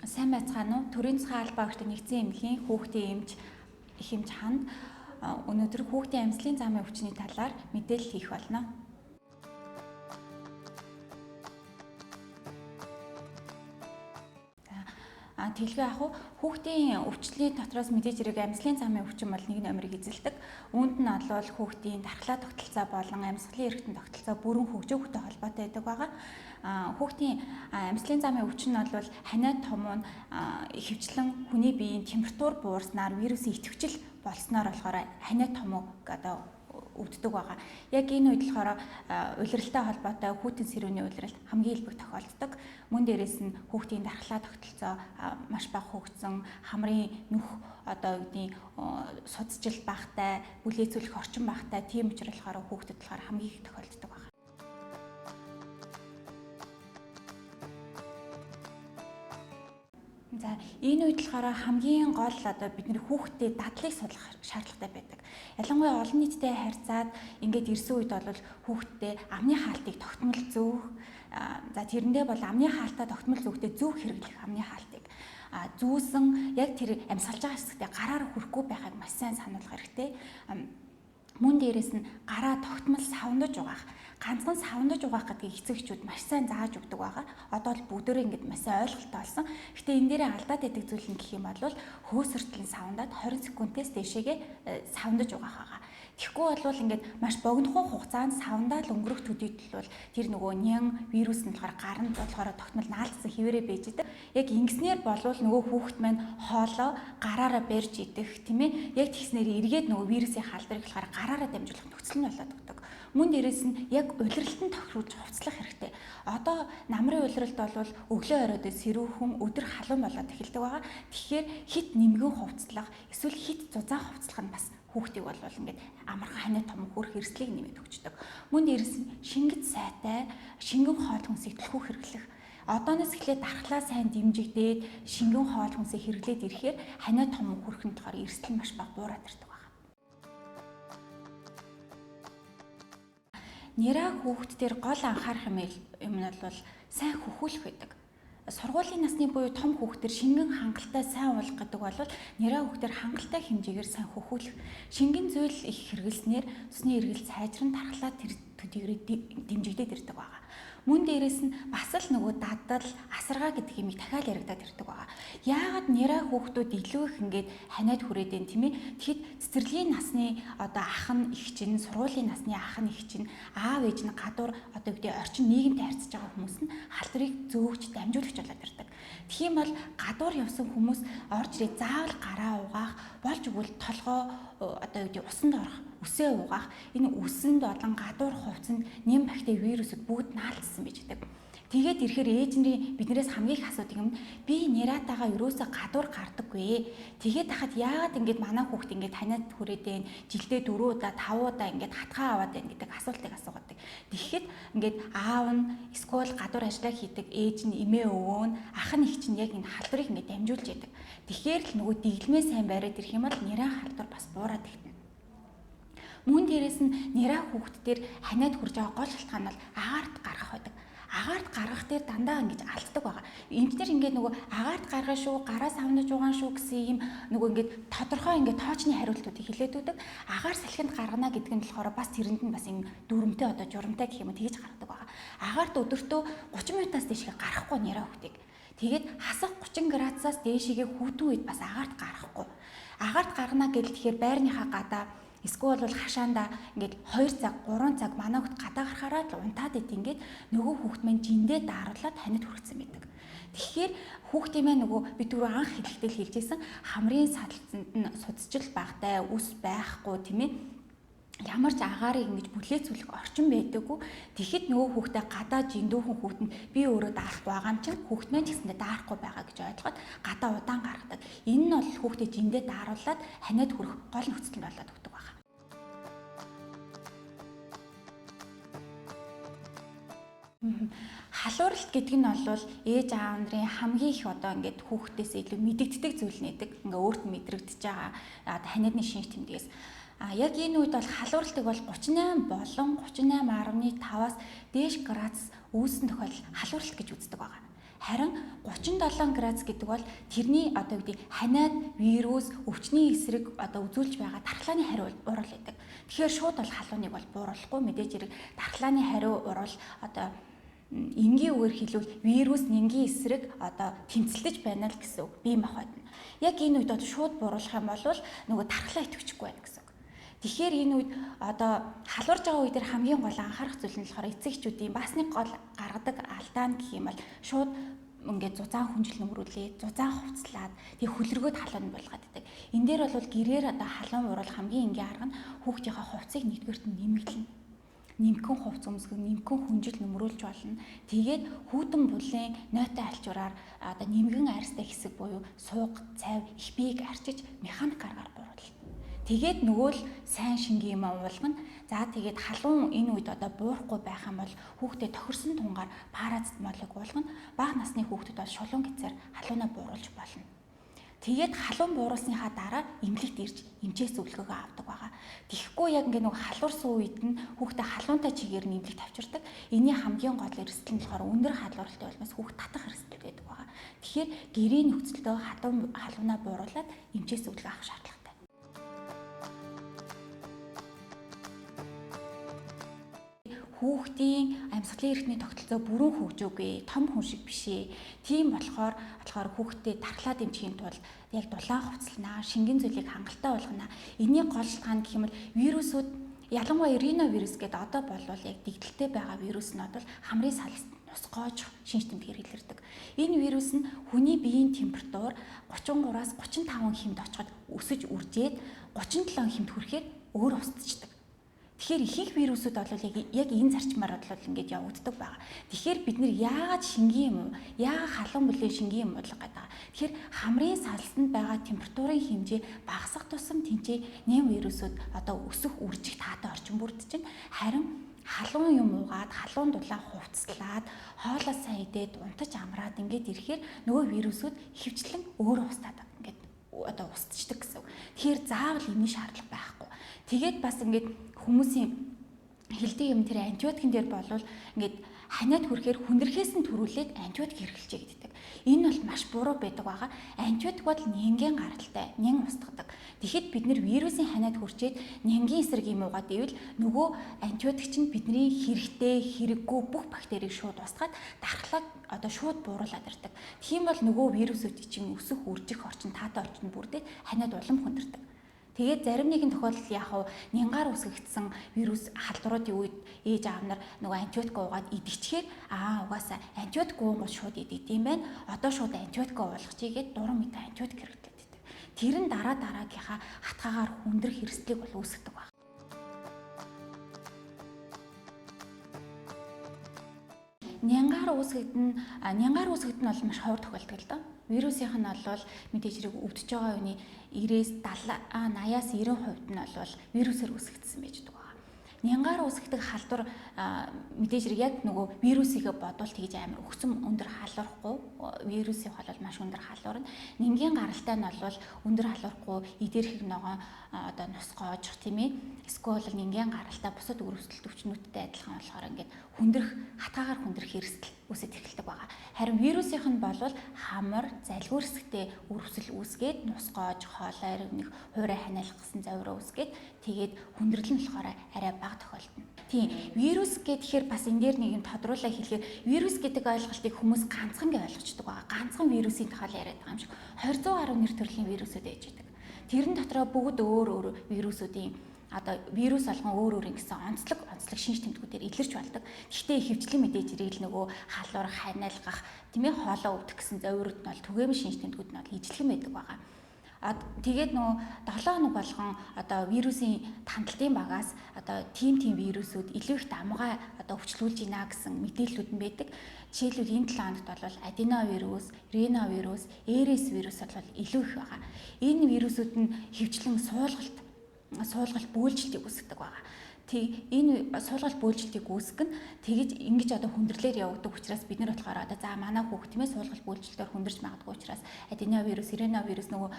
Сайн байцгаана уу? Төрийн засгийн албан агштай нэгдсэн эмнэлгийн хүүхдийн эмч их эмч ханд өнөөдөр хүүхдийн амьслын замын өвчний талаар мэдээлэл хийх болно. Тэлгүй ах уу, хүүхдийн өвчлөлийн дотроос мэдээж хэрэг амьслын замын өвчин бол нэг номерыг эзэлдэг. Үүнд нь олвол хүүхдийн дархлаа тогтолцоо болон амьсгалын эрхтэн тогтолцоо бүрэн хөгжөөгтэй холбоотой байдаг байгаа. Хүүхдийн амьслын замын өвчин нь бол ханиад томуу ихэвчлэн хүний биеийн температур буурснаар вирусын идэвхжил болсноор болохоор ханиад томуу одоо өвддөг байгаа. Яг энэ үед болохоор улиралтай холбоотой хүйтэн сэрүүний улиралт хамгийн илбэг тохиолддог. Мөн дээрээс нь хүүхдийн дархлаа тогтолцоо маш бага хөгжсөн, хамрын нүх одоо үгний судасжил багтай, бүлээцүүлэх орчин багтай, тийм учраас болохоор хүүхдэд болохоор хамгийн их тохиолддог байгаа. За энэ үед болохоор хамгийн гол одоо бидний хүүхдэд дадлыг судлах шаардлагатай байдаг. Ялангуяа олон нийтэд харьцаад ингээд ирсэн үед бол хүүхдэд амны хаалтыг тогтмол зөөх, за тэрэндээ бол амны хаалтаа тогтмол зөөхдөө зөөх хэрэглэх амны хаалтыг зүүсэн яг тэр амьсгалж байгаа хэсэгтээ гараар хүрэхгүй байхыг маш сайн сануулах хэрэгтэй. Мөн дээрээс нь гараа тогтмол савндаж угаах, ганцхан савндаж угаах гэдгийг эцэгчүүд маш сайн зааж өгдөг байгаа. Одоо л бүгдөө ингэж маш сайн ойлголттой болсон. Гэтэ энэ дээрээ алдаад байдаг зүйл нь гэх юм бол хөөсөртлөн савндаад 20 секундээс дээшээгээ савндаж угаах байгаа. Тэгэхгүй бол ингээд маш богинохон хугацаанд савндаад өнгөрөх төдийд бол тэр нөгөө нян вирус нь болохоор гаранд болохоор тогтмол наалдсан хിവэрэ байж идэг. Яг ингэснээр болвол нөгөө хүүхэд маань хоолоо гараараа барьж идэх тийм ээ. Яг тэгснээр эргээд нөгөө вирусын халдварыг болохоор гараараа дамжуулах нөхцөл нь болоод өгдөг. Мөн дээрээс нь яг улиралтанд тохируулж хувцлах хэрэгтэй. Одоо намрын улиралт бол өглөө оройд сэрүүхэн өдөр халуун болоод эхэлдэг байгаа. Тэгэхээр хит нэмгэн хувцлах эсвэл хит зузаан хувцлах нь бас хүүхдийг бол ингээд амархан ханиад том хүрх эрсдлийг нэмээд өгчдөг. Мөн дээрээс нь шингэц сайтай, шингэн хоол хүнсийг түлхүү хэрэглэх. Одооноос эхлээд дархлаа сайн дэмжигдээд шингэн хоол хүнсийг хэрэглээд ирэхээр ханиад том хүрхэн болохоор эрсдэл маш бага буураад ирдэг байна. Нэраа хүүхд дээр гол анхаарах юм нь бол сайн хөхүүлэх байдаг. Сургуулийн насны буюу том хүүхдэр шингэн хангалттай сайн уулах гэдэг бол нэраа хүүхдэр хангалттай хэмжээгээр сайн хөхүүлэх. Шингэн зүйл их хэрэглэснээр цусны эргэлт сайжран дархлаа тэр төдийгөө дэмжигдээд ирдэг байгаа. Мөн дээрээс нь бас л нөгөө дадал, асаргаа гэдэг юм дахиад яригадаад ирдэг байгаа. Яагаад нэраа хүүхдүүд илүү их ингээд ханиад хүрээд байна тийм ээ? Тэгэхэд цэцэрлэгийн насны одоо ах нь их чинь, сургуулийн насны ах нь их чинь, аав ээж нь гадуур одоо үгдээ орчин нийгэмтэй харьцаж байгаа хүмүүс нь халдварыг зөөгч, дамжуулагч болоод ирдэг. Тэгхийн бол гадуур явсан хүмүүс орж ирээд заавал гараа угаах, болж өгвөл толгоо одоо үгдээ усанд орох, үсээ угаах, энэ үсэнд болон гадуур хувцсанд нэм бактери вирусууд бүгд наалдсан байж байгаа. Тэгээд ирэхээр ээжний биднээс хамгийн их асуудаг юм би нератагаа ерөөсөө гадуур гардаггүй. Тэгээд хахад яагаад ингэж манай хүүхд ингэж ханиад хүрээд байна, жилдээ 4 удаа 5 удаа ингэж хатгаа аваад байна гэдэг асуултыг асуугадаг. Тэгэхэд ингэж аав нь эсвэл гадуур ажиллаа хийдэг ээж нь эмээ өвөө нь ах нь их чинь яг энэ халдварыг ингэж дамжуулж яадаг. Тэгэхээр л нөгөө дэглэмээ сайн бариад ирэх юм бол нэраа халдвар бас буураад ирнэ. Мөн дээрээс нь нэраа хүүхд дээр ханиад хүрж байгаа гол шалтгаан бол агаарт гарах байдаг. Агаарт гаргах дээр дандаа ингэж алддаг байгаа. Эндээр ингээд нөгөө агаарт гаргана шүү, гараа савнаж угаан шүү гэсэн юм нөгөө ингээд тодорхой ингээд тоочны хариултуудыг хэлээд өгдөг. Агаар салхинд гаргана гэдэг нь болохоор бас тэрэнд нь бас юм дүрмтэй одоо журамтай гэх юм тэгж гаргадаг байгаа. Агаарт өдөртөө 30 минутаас дээшгээ гарахгүй нэраа хүүхдийг. Тэгээд хасах 30 градусаас дээшгээ хүүтэн үед бас агаарт гаргахгүй. Агаарт гаргана гэдэл тэгэхээр байрныхаа гадаа эсвэл бол хашаанда ингээд 2 цаг 3 цаг манай хүүхд гадаа гарахаараа л унтаад ид ингээд нөгөө хүүхд маань жиндээ дааруулаад ханиад хүргэсэн байдаг. Тэгэхээр хүүхдийн маань нөгөө би түрүү анх хэлэхдээ хэлжсэн хамрын садалцанд нь судасжил багтай ус байхгүй тийм ээ. Ямар ч агаарыг ингэж бүлээцүүлэх орчин байдаггүй. Тэгэхэд нөгөө хүүхдээ гадаа жиндүүхэн хүүхэд нь би өөрөө даахгүй байгаа юм чинь хүүхэд маань ч гэсэндээ даахгүй байгаа гэж ойлгоод гадаа удаан гаргадаг. Энэ нь бол хүүхдээ жиндээ дааруулаад ханиад хүрэх гол нөхцөл болоод өгдөг байна. Халууралт гэдэг нь бол ээж аав нарын хамгийн их одоо ингээд хүүхдээс илүү мэдэгддэг зүйл нэдэг. Ингээ өөрт нь мэдрэгдэж байгаа ханиадны шинж тэмдгээс Яг энэ үед бол халууралтыг бол 38 болон 38.5-аас дээш градус үүссэн тохиолдол халууралт гэж үздэг байгаа. Харин 37 градус гэдэг бол тэрний ханиад вирус өвчний эсрэг үзүүлж байгаа дархлааны хариу урал гэдэг. Тэгэхээр шууд бол халууныг бол бууруулахгүй, мэдээж хэрэг дархлааны хариу урал энгийн үгээр хэлбэл вирус нингийн эсрэг тэмцэлдэж байна л гэсэн үг. Бие махбод нь. Яг энэ үед шууд бууруулах юм бол нөгөө дархлаа идэвчихгүй байна гэсэн үг. Тэгэхээр энэ үед халуурж байгаа үе дээр хамгийн гол анхаарах зүйл нь болохоор эцэгчүүдийн бас нэг гол гаргадаг алдаа нь гэх юм бол шууд ингээд зузаан хүнжил нөмрүүлээд зузаан хувцлаад тэг хөлргөөд халуун болгоод идэг. Энэ дээр бол гэрээр халуун уурал хамгийн энгийн арга нь хүүхдийнхээ хувцсыг нэгдүгээрт нь нэмэгдэлнэ. Нимкэн хувц өмсгөн, нимкэн хүнжил нөмрүүлж болно. Тэгээд хүүтэн булын нойтой альчураар нэмгэн арьстай хэсэг буюу сууг, цайв, их биеийг арчиж механик аргаар бууруулна. Тэгээд нөгөө л сайн шингийн юм уулгана. За тэгээд халуун энэ үед буурахгүй байх юм бол хүүхдэд тохирсон тунгаар парацетамолыг уулгана. Бага насны хүүхдэд бол шулуун гэцээр халуунаа бууруулж болно. Тэгээд халуун бууруулсныхаа дараа эмнэлэгт ирж эмчээс зөвлөгөөгөө авдаг байгаа. Тэгэхгүй яг ингээ нөгөө халуурсан үед нь хүүхдээ халуунтай чигээр нь эмнэлэгт авчирдаг. Энийн хамгийн гол эрсдэл нь болохоор өндөр халууралтай болмоос хүүхд татах эрсдэл байдаг байгаа. Тэгэхээр гэрийн нөхцөлдөө халуунаа бууруулад эмчээс зөвлөгөө авах шаардлагатай. Хүүхдийн амьсгалын эрхтний тогтолцоо бүрэн хөгжөөгүй, том хүн шиг биш ээ. Тийм болохоор хүүхдэд дархлаа дэмжихийн тулд яг дулаан хувцалнаа, шингэн зүйлийг хангалттай болгоно. Энийн гол шалтгаан гэх юм бол вирусууд, ялангуяа риновирус гэдэг одоо болвол яг дэгдэлтэй байгаа вирус нь бол хамрын салст нусгоож шинж тэмдгээр илэрдэг. Энэ вирус нь хүний биеийн температур 33-аас 35 хэмд очиход өсөж үржээд 37 хэмд хүрэхээр өөр устдчихдаг. Тэгэхээр ихэнх вирусууд бол яг энэ зарчмаар бол ингэж явагддаг байгаа. Тэгэхээр бид нэр яагаад шингийн юм уу? Яагаад халуун бүлээн шингийн юм бодлого гэдэг. Тэгэхээр хамрын салстанд байгаа температурын хэмжээ багасах тусам тэнцээ нэм вирусууд өсөх үржих таатай орчин бүрдэж байна. Харин халуун юм уугаад, халуун дулаан хувцлаад, хоолоо сайн идээд, унтаж амраад ингэж ирэхээр нөгөө вирусууд хөвчлэн өөрөө устдаад ингэж устдчихдаг гэсэн. Тэгэхээр заавал эмний шаардлага байхгүй. Тэгээд бас ингэж хүмүүсийн хэлдэг юм тэр антибиотикын дээр болвол ингээд ханиад хүрэхээр хүндрхээс нь төрүүлээд антибиотик хэрэглэжээ гэдэг. Энэ бол маш буруу байдаг байгаа. Антибиотик бол нянгийн гаралтай, нян устгадаг. Тэгэхэд бид нэр вирусын ханиад хүрчээд нянгийн эсрэг юм уугаад ивэл нөгөө антибиотик чинь бидний хэрэгтэй, хэрэггүй бүх бактерийг шууд устгаад дархлааг шууд бууруулад ирдэг. Тийм бол нөгөө вирусүүд чинь өсөх, үржих орчин, таатай орчин бүрдээд ханиад улам хүндэрдэг. Тэгээд зарим нэгэн тохиолдолд нянгаар үсгэгдсэн вирус халдваруудын үед ээж аав нар нөгөө антибиотик уугаад идэгчээр угаасаа антибиотик уунгууд шууд идэт юм байна. Одоо шууд антибиотик уулгачий гэд дуран мэдээ антибиотик хэрэглэдэг. Тэр нь дараагийнхаа хатгаагаар хүндрэх эрсдлийг бол үүсгэдэг байна. Нянгаар үүсгэгдэн бол маш ховор тохиолдог л доо. Вирусийнх нь бол мэдээж хэрэг өвдөж байгаа үений 90-ээс 80-аас 90% нь бол вирусээр үүсгэгдсэн байж байгаа. Нянгаар үүсгдэг халдвар мэдээж хэрэг яг нөгөө вирусыг бодвол тэгж амар өгсөн өндөр халуурахгүй, вирусын бол маш өндөр халуурна. Нингийн гаралтай нь бол өндөр халуурахгүй, идэрхэг ногоон нусгоож тийм ээ. Эсвэл нингийн гаралтай бусад өрөвсөлт өвчнүүдтэй адилхан болохоор ингээд хатгаагаар хүндрэх эрсдэл үүсэж эхэлдэг байгаа. Харин вирусийнх нь бол хамар, залгуур хэсэгтээ өрөвсөл үүсгээд нусгоож, хоолой ирвэх, хуурай ханиалах гэсэн завираа үүсгээд тэгээд хүндрэл нь болохоор арай бага тохиолдно. Тийм, вирус гэхээр бас энэ дээр нэг юм тодруулаа хэлэхээр вирус гэдэг ойлголтыг хүмүүс ганцхан гэж ойлгочдөг байгаа. Ганцхан вирусын тухай яриад байгаа юм шиг 20 гаруй нэр төрлийн вирусууд ээж байдаг. Тэрэн дотроо бүгд өөр вирусуудын вирус болгон өөр ингэсэн онцлог шинж тэмдгүүдээр илэрч болдог. Гэхдээ ихэвчлэн мэдээж ирэл нөгөө халуурах, ханиалгах, тийм ээ хоолоо өвдөх гэсэн завирууд нь бол түгээмэл шинж тэмдгүүд нь бол ижилхэн байдаг байгаа. Тэгээд нөгөө 7 хоног болгон вирусын тандалтын багаас тийм вирусүүд илүү их дамгаа өвчлүүлж ийна гэсэн мэдээллүүд нь байдаг. Жишээлбэл энэ 7 хоногт бол аденовирус, риновирус, эрис вирус бол илүү их байгаа. Энэ вирусүүд нь хөвчлэн суулгалт бөөлжилтийг үүсгэдэг байгаа. Энэ суулгал бөөлжилтийг үүсгэх нь тэгэж ингэж одоо хүндрэлээр явагддаг учраас бид нар болохоор одоо за манай хүүхд тийм ээ суулгал бөөлжилтөөр хүндэрч магадгүй учраас аденовирус, реновирус нөгөө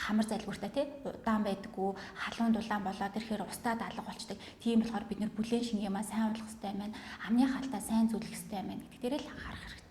хамар залбиртаа тий удаан байдаггүй, халуун дулаан болоод ирэхээр устдад алга болчдаг. Тийм болохоор бид нар бүлээн шингиймаа сайн уулгах хэрэгтэй байна. Амны хаалтаа сайн зүлэх хэрэгтэй байна гэдэг дээрээ л анхаарах хэрэгтэй.